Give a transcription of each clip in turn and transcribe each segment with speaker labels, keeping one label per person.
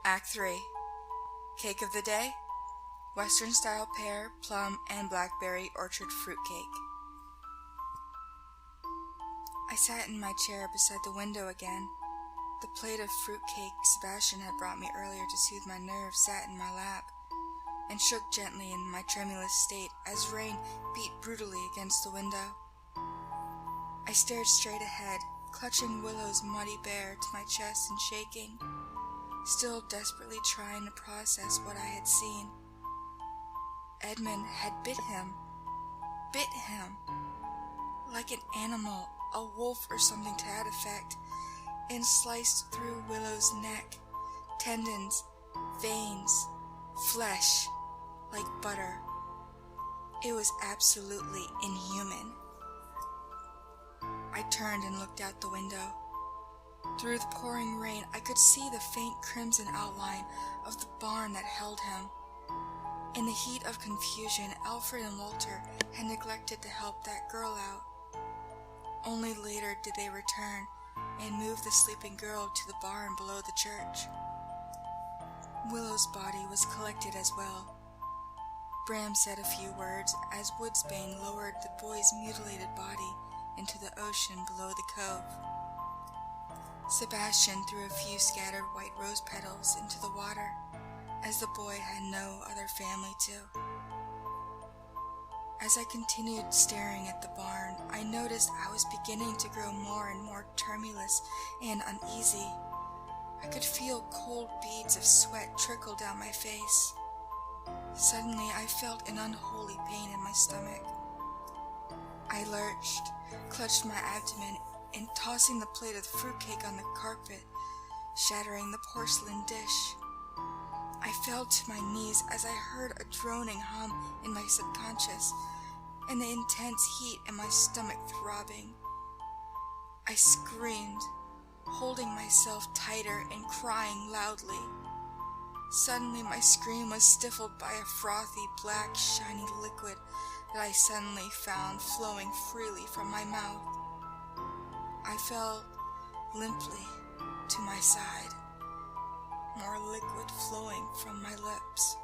Speaker 1: Act 3. Cake of the day: Western-style pear, plum, and blackberry orchard fruitcake. I sat in my chair beside the window again. The plate of fruitcake Sebastian had brought me earlier to soothe my nerves sat in my lap, and shook gently in my tremulous state as rain beat brutally against the window. I stared straight ahead, clutching Willow's muddy bear to my chest and shaking, still desperately trying to process what I had seen. Edmund had bit him, like an animal, a wolf or something to that effect, and sliced through Willow's neck, tendons, veins, flesh, like butter. It was absolutely inhuman. I turned and looked out the window. Through the pouring rain, I could see the faint crimson outline of the barn that held him. In the heat of confusion, Alfred and Walter had neglected to help that girl out. Only later did they return and move the sleeping girl to the barn below the church. Willow's body was collected as well. Bram said a few words as Woodsbane lowered the boy's mutilated body into the ocean below the cove. Sebastian threw a few scattered white rose petals into the water, as the boy had no other family to. As I continued staring at the barn, I noticed I was beginning to grow more and more tremulous and uneasy. I could feel cold beads of sweat trickle down my face. Suddenly, I felt an unholy pain in my stomach. I lurched, clutched my abdomen, and tossing the plate of fruitcake on the carpet, shattering the porcelain dish. I fell to my knees as I heard a droning hum in my subconscious and the intense heat in my stomach throbbing. I screamed, holding myself tighter and crying loudly. Suddenly my scream was stifled by a frothy, black, shiny liquid that I suddenly found flowing freely from my mouth. I fell limply to my side, more liquid flowing from my lips.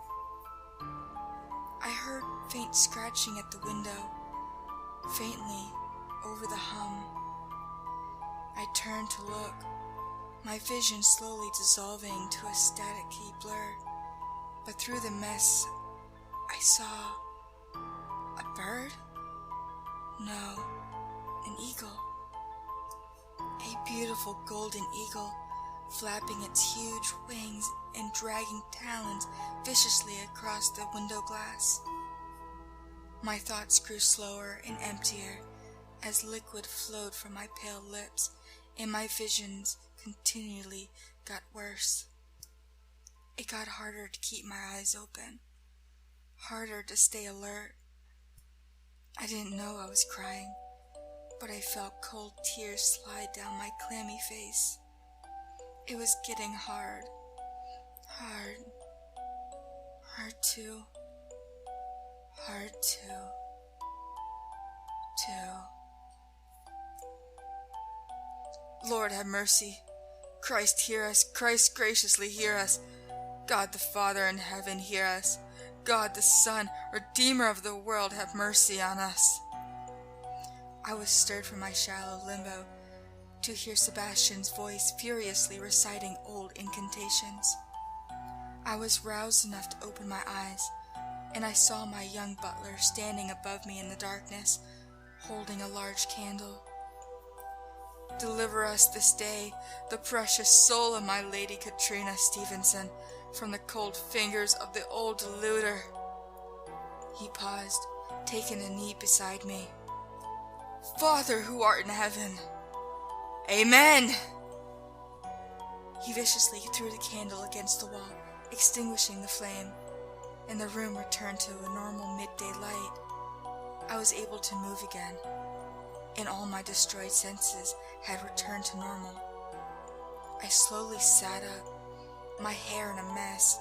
Speaker 1: I heard faint scratching at the window, faintly over the hum. I turned to look, my vision slowly dissolving to a staticky blur, but through the mess I saw a bird? No, an eagle. A beautiful golden eagle, flapping its huge wings and dragging talons viciously across the window glass. My thoughts grew slower and emptier as liquid flowed from my pale lips, and my visions continually got worse. It got harder to keep my eyes open, harder to stay alert. I didn't know I was crying, but I felt cold tears slide down my clammy face. It was getting hard to. Lord have mercy. Christ hear us. Christ graciously hear us. God the Father in heaven hear us. God the Son, Redeemer of the world, have mercy on us. I was stirred from my shallow limbo to hear Sebastian's voice furiously reciting old incantations. I was roused enough to open my eyes, and I saw my young butler standing above me in the darkness, holding a large candle. Deliver us this day, the precious soul of my Lady Katrina Stevenson, from the cold fingers of the old deluder. He paused, taking a knee beside me. Father who art in heaven. Amen! He viciously threw the candle against the wall, extinguishing the flame, and the room returned to a normal midday light. I was able to move again, and all my destroyed senses had returned to normal. I slowly sat up, my hair in a mess,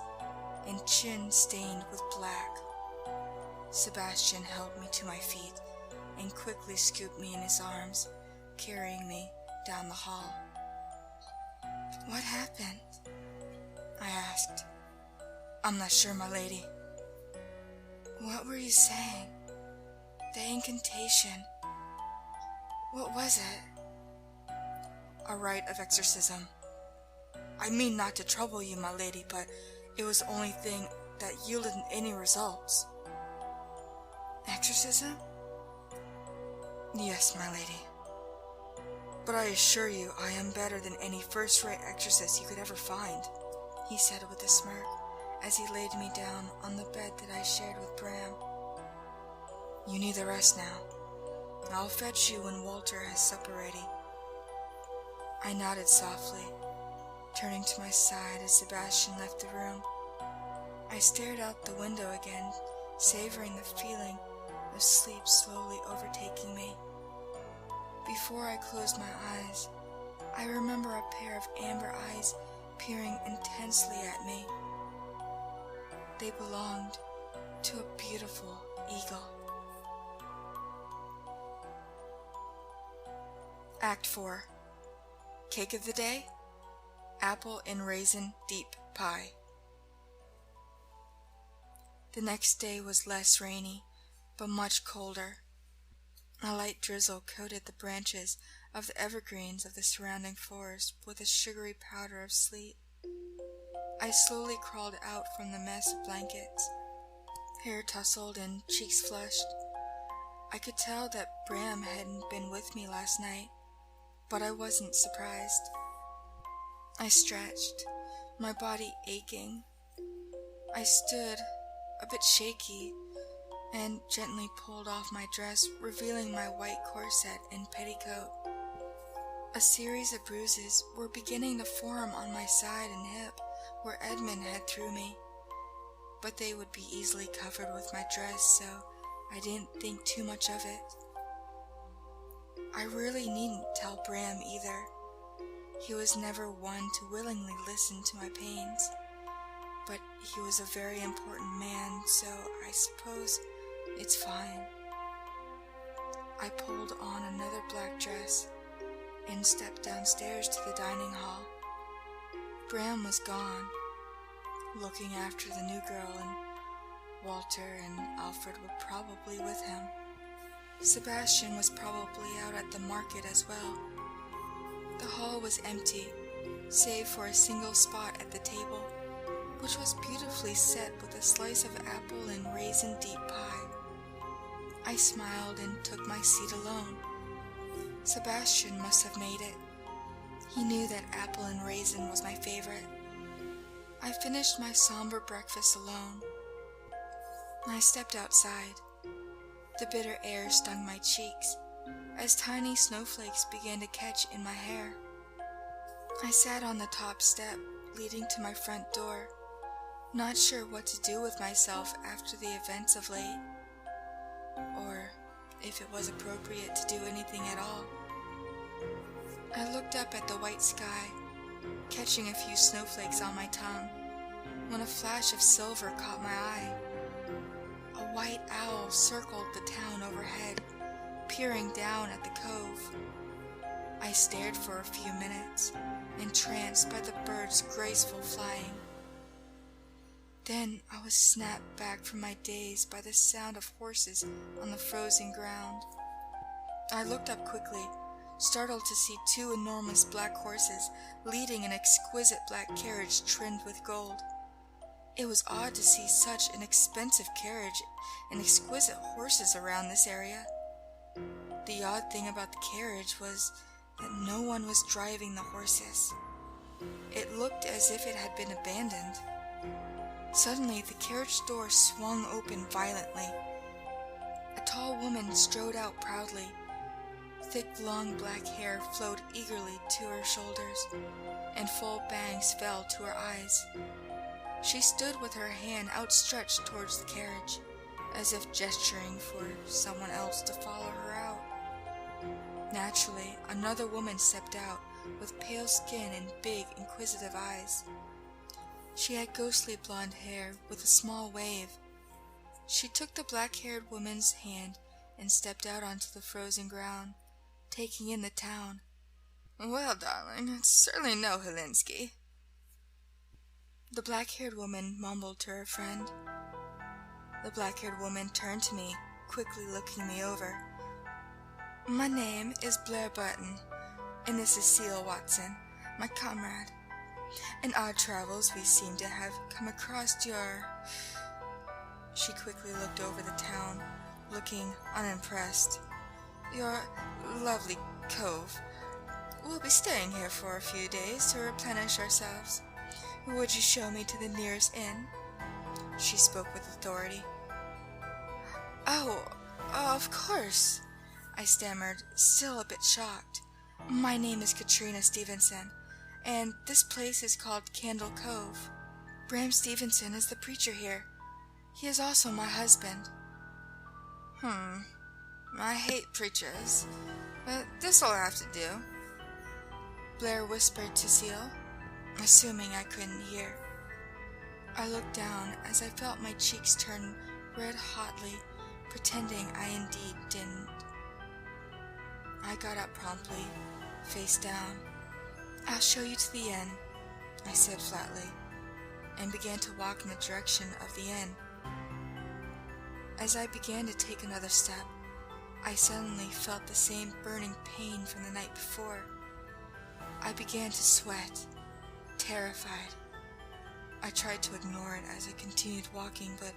Speaker 1: and chin stained with black. Sebastian held me to my feet and quickly scooped me in his arms, carrying me down the hall. What happened? I asked. I'm not sure, my lady. What were you saying? The incantation. What was it? A rite of exorcism. I mean not to trouble you, my lady, but it was the only thing that yielded any results. Exorcism? Yes, my lady. But I assure you, I am better than any first-rate exorcist you could ever find, he said with a smirk, as he laid me down on the bed that I shared with Bram. You need the rest now. I'll fetch you when Walter has supper ready. I nodded softly, turning to my side as Sebastian left the room. I stared out the window again, savoring the feeling of sleep slowly overtaking me. Before I closed my eyes, I remember a pair of amber eyes peering intensely at me. They belonged to a beautiful eagle. Act 4. Cake of the day? Apple and raisin deep pie. The next day was less rainy, but much colder. A light drizzle coated the branches of the evergreens of the surrounding forest with a sugary powder of sleet. I slowly crawled out from the mess of blankets, hair tousled and cheeks flushed. I could tell that Bram hadn't been with me last night, but I wasn't surprised. I stretched, my body aching. I stood, a bit shaky, and gently pulled off my dress, revealing my white corset and petticoat. A series of bruises were beginning to form on my side and hip where Edmund had threw me, but they would be easily covered with my dress, so I didn't think too much of it. I really needn't tell Bram either. He was never one to willingly listen to my pains, but he was a very important man, so I suppose it's fine. I pulled on another black dress and stepped downstairs to the dining hall. Bram was gone, looking after the new girl, and Walter and Alfred were probably with him. Sebastian was probably out at the market as well. The hall was empty, save for a single spot at the table, which was beautifully set with a slice of apple and raisin deep pie. I smiled and took my seat alone. Sebastian must have made it. He knew that apple and raisin was my favorite. I finished my somber breakfast alone. I stepped outside. The bitter air stung my cheeks as tiny snowflakes began to catch in my hair. I sat on the top step leading to my front door, not sure what to do with myself after the events of late, or if it was appropriate to do anything at all. I looked up at the white sky, catching a few snowflakes on my tongue, when a flash of silver caught my eye. A white owl circled the town overhead, peering down at the cove. I stared for a few minutes, entranced by the bird's graceful flying. Then I was snapped back from my daze by the sound of horses on the frozen ground. I looked up quickly, startled to see two enormous black horses leading an exquisite black carriage trimmed with gold. It was odd to see such an expensive carriage and exquisite horses around this area. The odd thing about the carriage was that no one was driving the horses. It looked as if it had been abandoned. Suddenly, the carriage door swung open violently. A tall woman strode out proudly. Thick, long black hair flowed eagerly to her shoulders, and full bangs fell to her eyes. She stood with her hand outstretched towards the carriage, as if gesturing for someone else to follow her out. Naturally, another woman stepped out, with pale skin and big, inquisitive eyes. She had ghostly blonde hair with a small wave. She took the black-haired woman's hand and stepped out onto the frozen ground, taking in the town. "Well, darling, it's certainly no Helensky." The black-haired woman mumbled to her friend. The black-haired woman turned to me, quickly looking me over. My name is Blair Button, and this is Seal Watson, my comrade. In our travels we seem to have come across your... She quickly looked over the town, looking unimpressed. Your lovely cove. We'll be staying here for a few days to replenish ourselves. Would you show me to the nearest inn? She spoke with authority. Oh, of course, I stammered, still a bit shocked. My name is Katrina Stevenson, and this place is called Candle Cove. Bram Stevenson is the preacher here. He is also my husband. I hate preachers, but this'll have to do, Blair whispered to Seal, assuming I couldn't hear. I looked down as I felt my cheeks turn red hotly, pretending I indeed didn't. I got up promptly, face down. I'll show you to the inn, I said flatly, and began to walk in the direction of the inn. As I began to take another step, I suddenly felt the same burning pain from the night before. I began to sweat, terrified. I tried to ignore it as I continued walking, but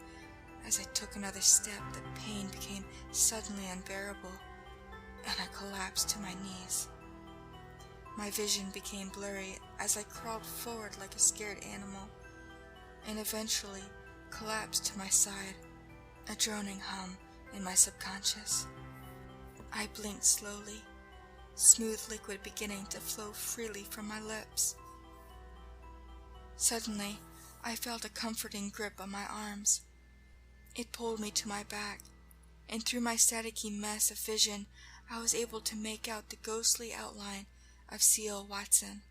Speaker 1: as I took another step, the pain became suddenly unbearable, and I collapsed to my knees. My vision became blurry as I crawled forward like a scared animal, and eventually collapsed to my side, a droning hum in my subconscious. I blinked slowly, smooth liquid beginning to flow freely from my lips. Suddenly, I felt a comforting grip on my arms. It pulled me to my back, and through my staticky mess of vision, I was able to make out the ghostly outline of Seal Watson.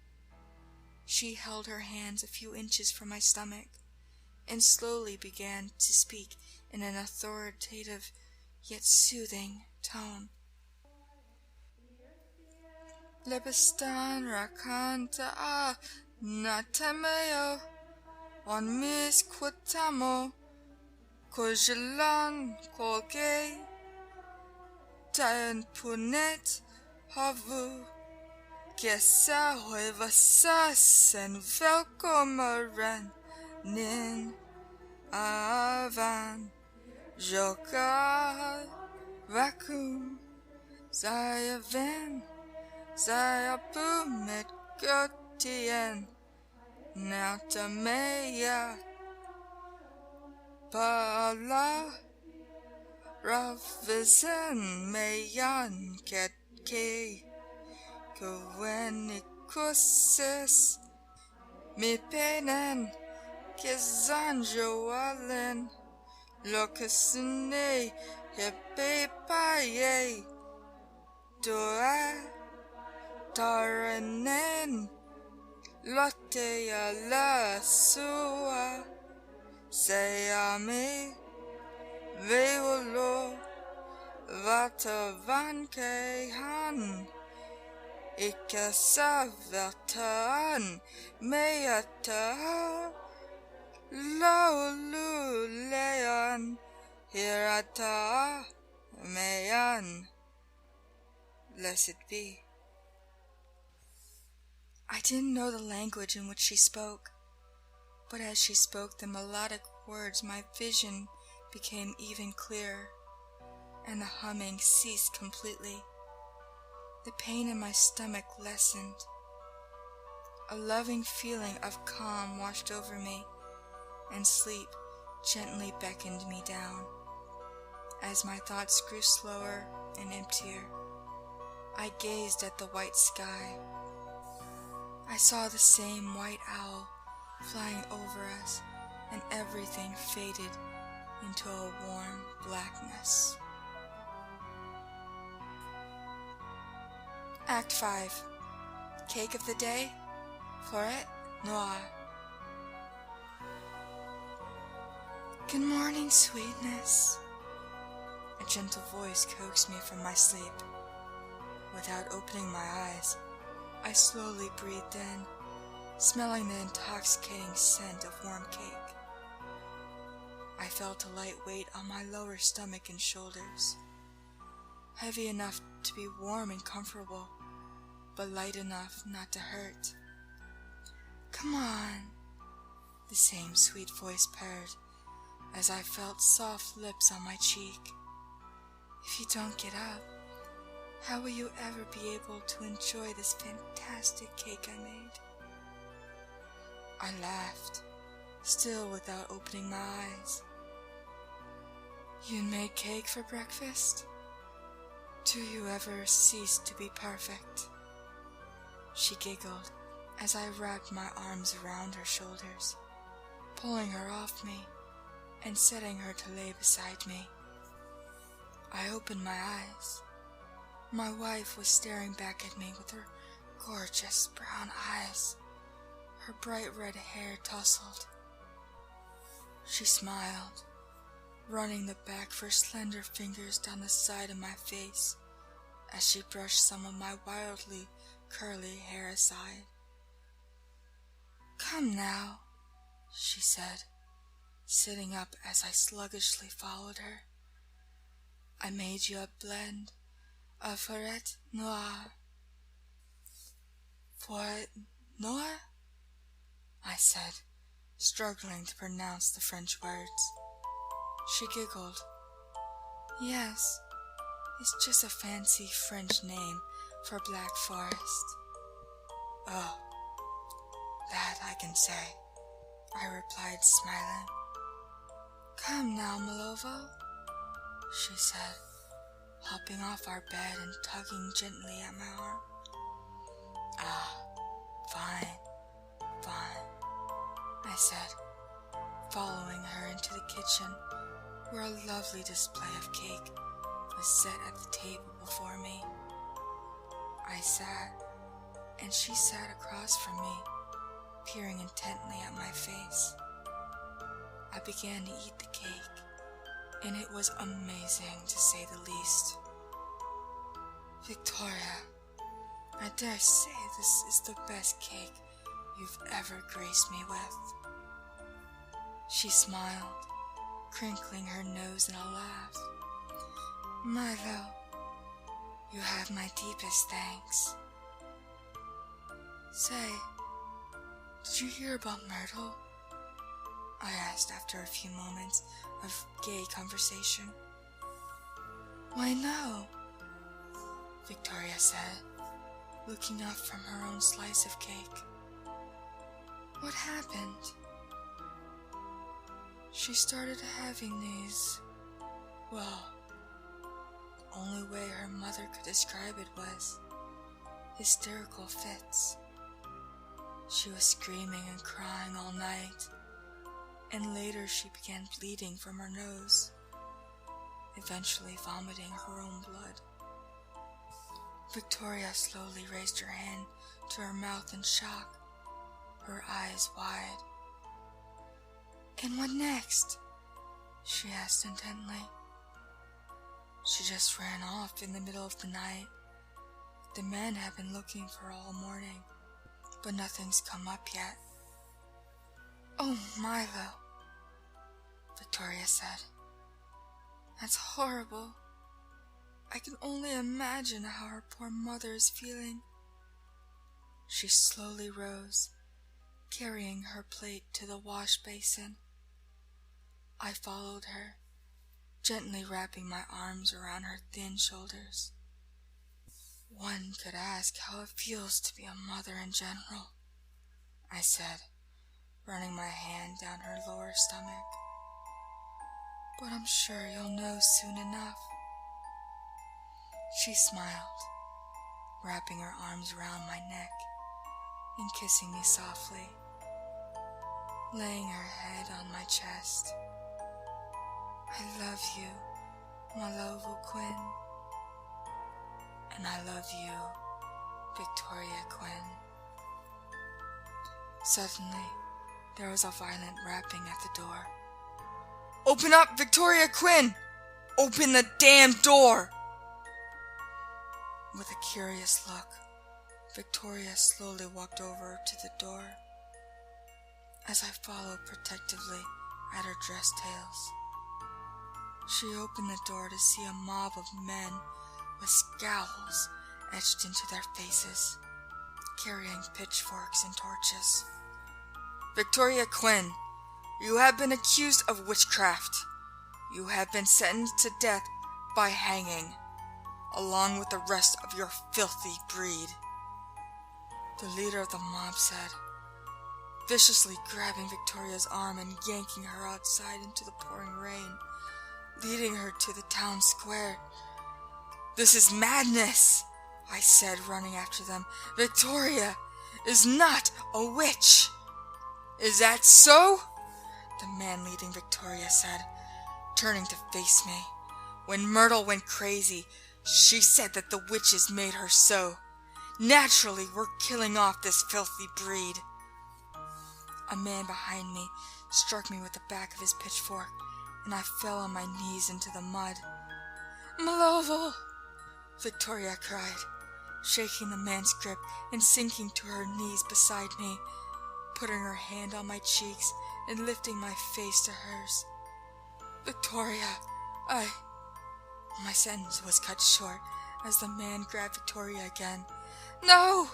Speaker 1: She held her hands a few inches from my stomach, and slowly began to speak in an authoritative yet soothing tone. Lebestan rakanta natameo on mis quatamo kojilan kolge tayan punet havu kesa hoevasas en velkomaren nin avan joka vakum zayaven zayapu met gotien Nautameya Pala Ravisen Mayan Ketke Kowenikusis Mi Penen Kizanjoalen Lokasune Hepepaye Doa Taranen Lotea la sua Seame Veolo Vata vanke han Ikasavertan Meata Laululean Hirata Mayan. Blessed be. I didn't know the language in which she spoke, but as she spoke the melodic words, my vision became even clearer, and the humming ceased completely. The pain in my stomach lessened. A loving feeling of calm washed over me, and sleep gently beckoned me down. As my thoughts grew slower and emptier, I gazed at the white sky. I saw the same white owl flying over us, and everything faded into a warm blackness. Act 5. Cake of the day, Forêt Noire. Good morning, sweetness. A gentle voice coaxed me from my sleep. Without opening my eyes, I slowly breathed in, smelling the intoxicating scent of warm cake. I felt a light weight on my lower stomach and shoulders, heavy enough to be warm and comfortable, but light enough not to hurt. "Come on," the same sweet voice purred as I felt soft lips on my cheek. "If you don't get up, how will you ever be able to enjoy this fantastic cake I made?" I laughed, still without opening my eyes. "You made cake for breakfast? Do you ever cease to be perfect?" She giggled as I wrapped my arms around her shoulders, pulling her off me and setting her to lay beside me. I opened my eyes. My wife was staring back at me with her gorgeous brown eyes, her bright red hair tousled. She smiled, running the back of her slender fingers down the side of my face as she brushed some of my wildly curly hair aside. "Come now," she said, sitting up as I sluggishly followed her. "I made you a blend of Forêt Noire." "Forêt Noire?" I said, struggling to pronounce the French words. She giggled. "Yes, it's just a fancy French name for Black Forest." "Oh, that I can say," I replied, smiling. "Come now, Malovo," she said, hopping off our bed and tugging gently at my arm. "Ah, fine, fine," I said, following her into the kitchen, where a lovely display of cake was set at the table before me. I sat, and she sat across from me, peering intently at my face. I began to eat the cake, and it was amazing to say the least. "Victoria, I dare say this is the best cake you've ever graced me with." She smiled, crinkling her nose in a laugh. "Milo, you have my deepest thanks." "Say, did you hear about Myrtle?" I asked after a few moments of gay conversation. "Why, no," Victoria said, looking up from her own slice of cake. "What happened?" "She started having these, well, the only way her mother could describe it was hysterical fits. She was screaming and crying all night, and later she began bleeding from her nose, eventually vomiting her own blood." Victoria slowly raised her hand to her mouth in shock, her eyes wide. "And what next?" she asked intently. "She just ran off in the middle of the night. The men have been looking for her all morning, but nothing's come up yet." "Oh, Milo," Victoria said. "That's horrible. I can only imagine how her poor mother is feeling." She slowly rose, carrying her plate to the wash basin. I followed her, gently wrapping my arms around her thin shoulders. "One could ask how it feels to be a mother in general," I said, running my hand down her lower stomach. "But I'm sure you'll know soon enough." She smiled, wrapping her arms around my neck and kissing me softly, laying her head on my chest. "I love you, Malovo Quinn." "And I love you, Victoria Quinn." Suddenly, there was a violent rapping at the door. "Open up, Victoria Quinn! Open the damn door!" With a curious look, Victoria slowly walked over to the door as I followed protectively at her dress tails. She opened the door to see a mob of men with scowls etched into their faces, carrying pitchforks and torches. "Victoria Quinn, you have been accused of witchcraft. You have been sentenced to death by hanging, along with the rest of your filthy breed," the leader of the mob said, viciously grabbing Victoria's arm and yanking her outside into the pouring rain, leading her to the town square. "This is madness," I said, running after them. "Victoria is not a witch." "Is that so?" the man leading Victoria said, turning to face me. "When Myrtle went crazy, she said that the witches made her so. Naturally, we're killing off this filthy breed." A man behind me struck me with the back of his pitchfork, and I fell on my knees into the mud. "Malovo!" Victoria cried, shaking the man's grip and sinking to her knees beside me, putting her hand on my cheeks and lifting my face to hers. "Victoria, My sentence was cut short as the man grabbed Victoria again. "No!"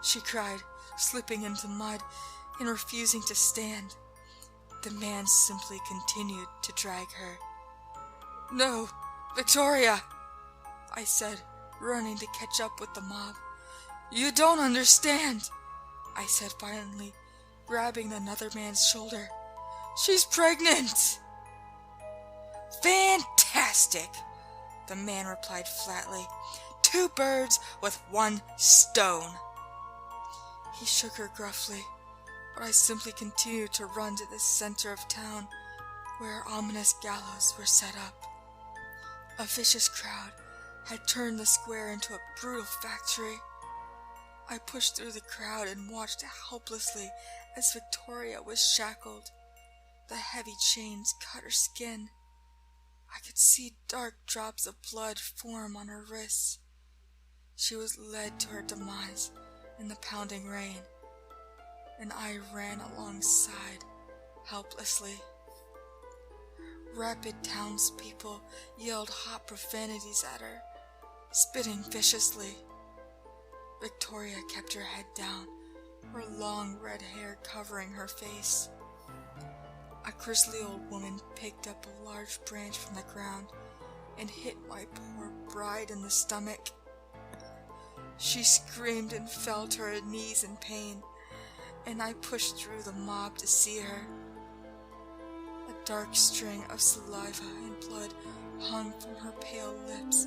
Speaker 1: she cried, slipping into the mud and refusing to stand. The man simply continued to drag her. "No, Victoria!" I said, running to catch up with the mob. "You don't understand," I said violently, grabbing another man's shoulder. "She's pregnant!" "Fantastic!" the man replied flatly. "Two birds with one stone." He shook her gruffly, but I simply continued to run to the center of town, where ominous gallows were set up. A vicious crowd had turned the square into a brutal factory. I pushed through the crowd and watched helplessly as Victoria was shackled. The heavy chains cut her skin. I could see dark drops of blood form on her wrists. She was led to her demise in the pounding rain, and I ran alongside helplessly. Rapid townspeople yelled hot profanities at her, spitting viciously. Victoria kept her head down, her long red hair covering her face. A grizzly old woman picked up a large branch from the ground and hit my poor bride in the stomach. She screamed and fell to her knees in pain, and I pushed through the mob to see her. A dark string of saliva and blood hung from her pale lips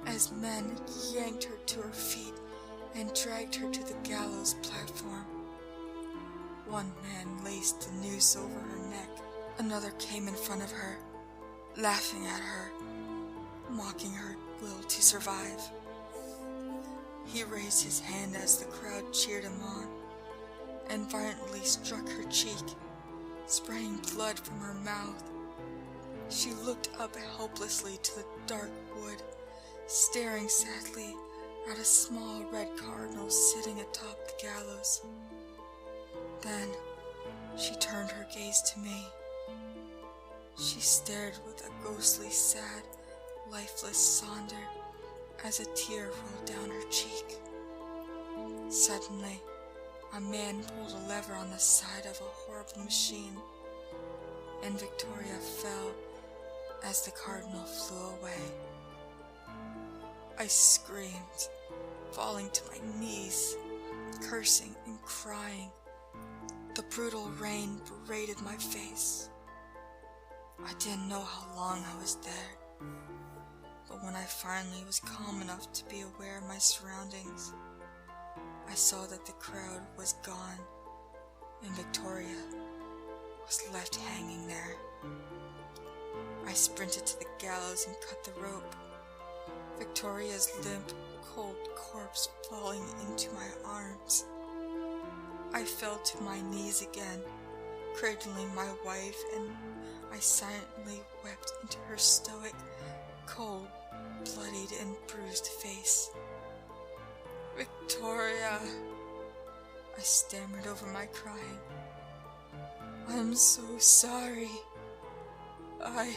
Speaker 1: as men yanked her to her feet and dragged her to the gallows platform. One man laced the noose over her neck. Another came in front of her, laughing at her, mocking her will to survive. He raised his hand as the crowd cheered him on, and violently struck her cheek, spraying blood from her mouth. She looked up helplessly to the dark wood, staring sadly at a small red cardinal sitting atop the gallows. Then she turned her gaze to me. She stared with a ghostly, sad, lifeless sonder as a tear rolled down her cheek. Suddenly, a man pulled a lever on the side of a horrible machine, and Victoria fell as the cardinal flew away. I screamed, falling to my knees, cursing and crying. The brutal rain berated my face. I didn't know how long I was there, but when I finally was calm enough to be aware of my surroundings, I saw that the crowd was gone, and Victoria was left hanging there. I sprinted to the gallows and cut the rope, Victoria's limp, cold corpse falling into my arms. I fell to my knees again, cradling my wife, and I silently wept into her stoic, cold, bloodied, and bruised face. "Victoria," I stammered over my crying. I'm so sorry. I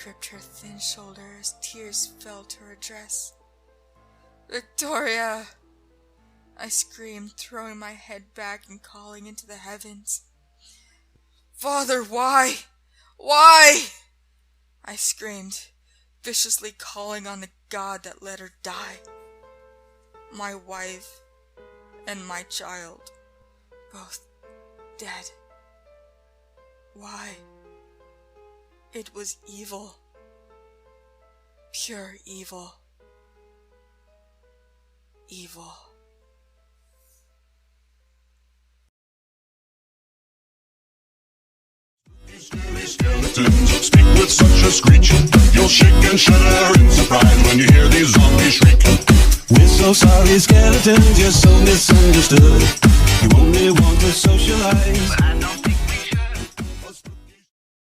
Speaker 1: gripped her thin shoulder as tears fell to her dress. Victoria! I screamed, throwing my head back and calling into the heavens. Father, why? Why? I screamed, viciously calling on the God that let her die. My wife and my child, both dead. Why? It was evil. Pure evil. Evil.
Speaker 2: Skeletons speak with such a screech. You'll shake and shudder in surprise when you hear these zombies shriek. We're so sorry, skeletons, you're so misunderstood.